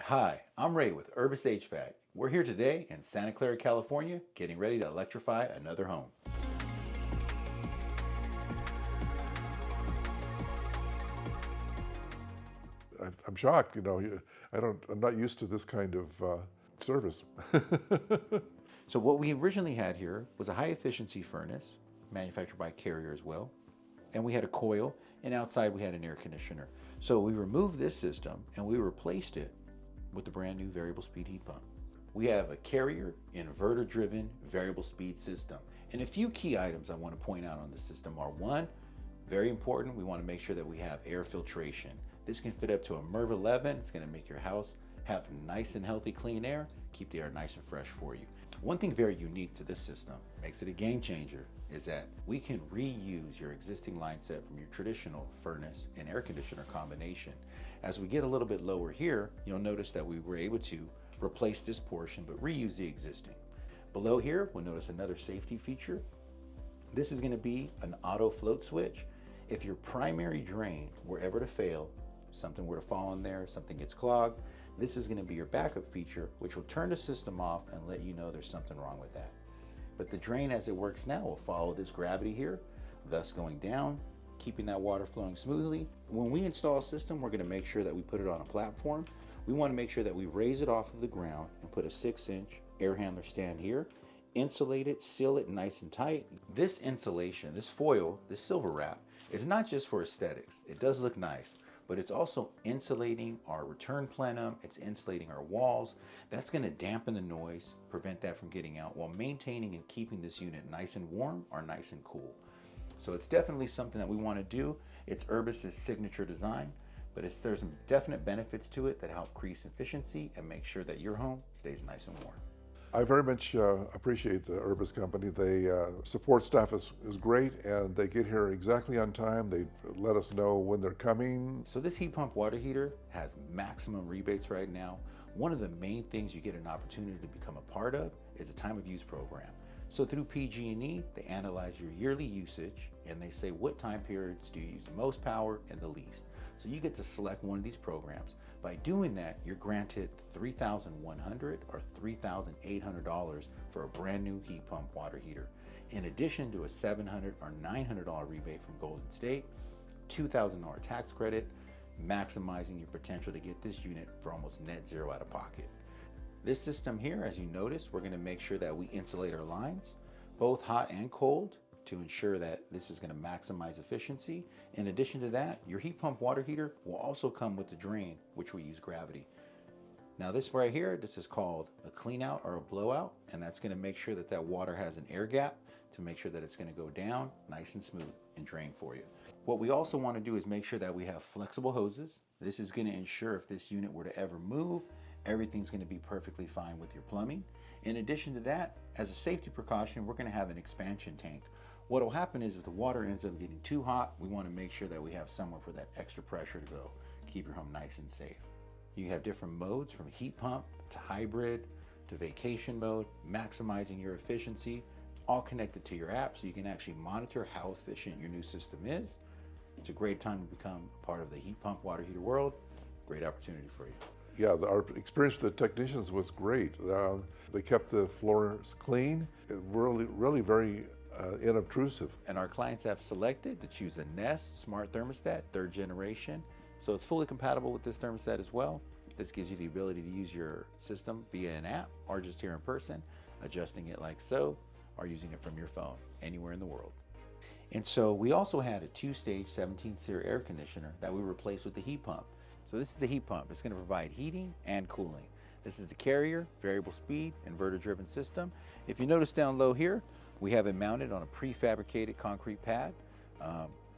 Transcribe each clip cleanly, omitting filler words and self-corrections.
Hi, I'm Ray with IRBIS HVAC. We're here today in Santa Clara, California, getting ready to electrify another home. I'm shocked, I'm not used to this kind of service. So what we originally had here was a high efficiency furnace, manufactured by Carrier as well. And we had a coil, and outside we had an air conditioner. So we removed this system and we replaced it with the brand new variable speed heat pump. We have a Carrier inverter driven variable speed system. And a few key items I want to point out on the system are: one, very important, we want to make sure that we have air filtration. This can fit up to a MERV 11. It's going to make your house have nice and healthy clean air, keep the air nice and fresh for you. One thing very unique to this system, makes it a game changer, is that we can reuse your existing line set from your traditional furnace and air conditioner combination. As we get a little bit lower here, you'll notice that we were able to replace this portion but reuse the existing. Below here, we'll notice another safety feature. This is going to be an auto float switch. If your primary drain were ever to fail, something were to fall in there, something gets clogged, this is going to be your backup feature, which will turn the system off and let you know there's something wrong with that. But the drain as it works now will follow this gravity here, thus going down, keeping that water flowing smoothly. When we install a system, we're going to make sure that we put it on a platform. We want to make sure that we raise it off of the ground and put a 6-inch air handler stand here, insulate it, seal it nice and tight. This insulation, this foil, this silver wrap, is not just for aesthetics. It does look nice, but it's also insulating our return plenum, it's insulating our walls. That's gonna dampen the noise, prevent that from getting out, while maintaining and keeping this unit nice and warm or nice and cool. So it's definitely something that we wanna do. It's IRBIS's signature design, but there's some definite benefits to it that help increase efficiency and make sure that your home stays nice and warm. I very much appreciate the IRBIS company. They support staff is great, and they get here exactly on time. They let us know when they're coming. So this heat pump water heater has maximum rebates right now. One of the main things you get an opportunity to become a part of is a time of use program. So through PG&E, they analyze your yearly usage and they say what time periods do you use the most power and the least. So you get to select one of these programs. By doing that, you're granted $3,100 or $3,800 for a brand new heat pump water heater. In addition to a $700 or $900 rebate from Golden State, $2,000 tax credit, maximizing your potential to get this unit for almost net zero out of pocket. This system here, as you notice, we're going to make sure that we insulate our lines, both hot and cold, to ensure that this is going to maximize efficiency. In addition to that, your heat pump water heater will also come with the drain, which we use gravity. Now this right here, this is called a clean out or a blowout, and that's going to make sure that that water has an air gap to make sure that it's going to go down nice and smooth and drain for you. What we also want to do is make sure that we have flexible hoses. This is going to ensure if this unit were to ever move, everything's going to be perfectly fine with your plumbing. In addition to that, as a safety precaution, we're going to have an expansion tank. What will happen is if the water ends up getting too hot, we want to make sure that we have somewhere for that extra pressure to go. Keep your home nice and safe. You have different modes from heat pump to hybrid to vacation mode, maximizing your efficiency, all connected to your app so you can actually monitor how efficient your new system is. It's a great time to become a part of the heat pump water heater world. Great opportunity for you. Yeah, our experience with the technicians was great. They kept the floors clean, really very inobtrusive. And our clients have selected to choose a Nest Smart Thermostat, 3rd generation. So it's fully compatible with this thermostat as well. This gives you the ability to use your system via an app or just here in person, adjusting it like so, or using it from your phone anywhere in the world. And so we also had a 2-stage 17-SEER air conditioner that we replaced with the heat pump. So this is the heat pump. It's going to provide heating and cooling. This is the Carrier variable speed inverter driven system. If you notice down low here, we have it mounted on a prefabricated concrete pad.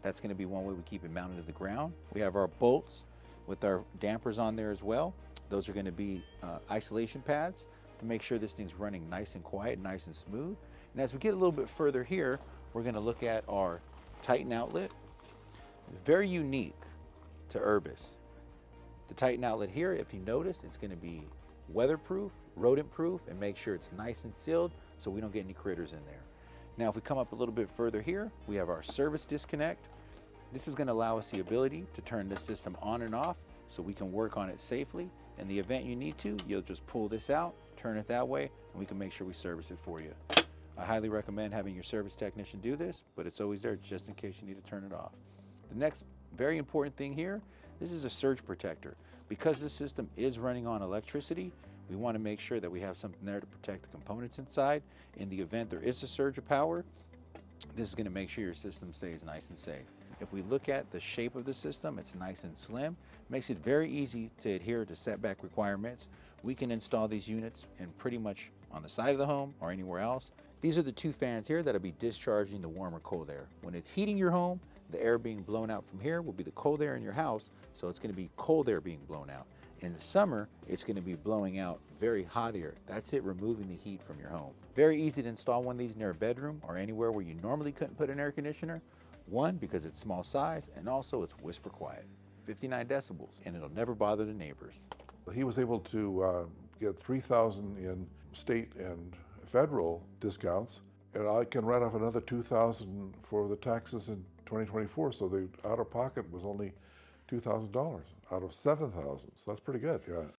That's going to be one way we keep it mounted to the ground. We have our bolts with our dampers on there as well. Those are going to be isolation pads to make sure this thing's running nice and quiet, nice and smooth. And as we get a little bit further here, we're going to look at our Titan outlet. Very unique to IRBIS. The Titan outlet here, if you notice, it's going to be weatherproof, rodent proof, and make sure it's nice and sealed so we don't get any critters in there. Now if we come up a little bit further here, we have our service disconnect. This is going to allow us the ability to turn this system on and off so we can work on it safely In the event you need to, you'll just pull this out, turn it that way, and we can make sure we service it for you. I highly recommend having your service technician do this, but it's always there just in case you need to turn it off. The next very important thing here, this is a surge protector. Because this system is running on electricity, we want to make sure that we have something there to protect the components inside. In the event there is a surge of power, this is going to make sure your system stays nice and safe. If we look at the shape of the system, it's nice and slim. Makes it very easy to adhere to setback requirements. We can install these units in pretty much on the side of the home or anywhere else. These are the two fans here that'll be discharging the warm or cold air. When it's heating your home, the air being blown out from here will be the cold air in your house, so it's going to be cold air being blown out. In the summer, it's going to be blowing out very hot air. That's it, removing the heat from your home. Very easy to install one of these in your bedroom or anywhere where you normally couldn't put an air conditioner. One, because it's small size, and also it's whisper quiet, 59 decibels, and it'll never bother the neighbors. He was able to get $3,000 in state and federal discounts, and I can write off another $2,000 for the taxes in 2024. So the out-of-pocket was only $2,000 out of $7,000. So that's pretty good. Yeah.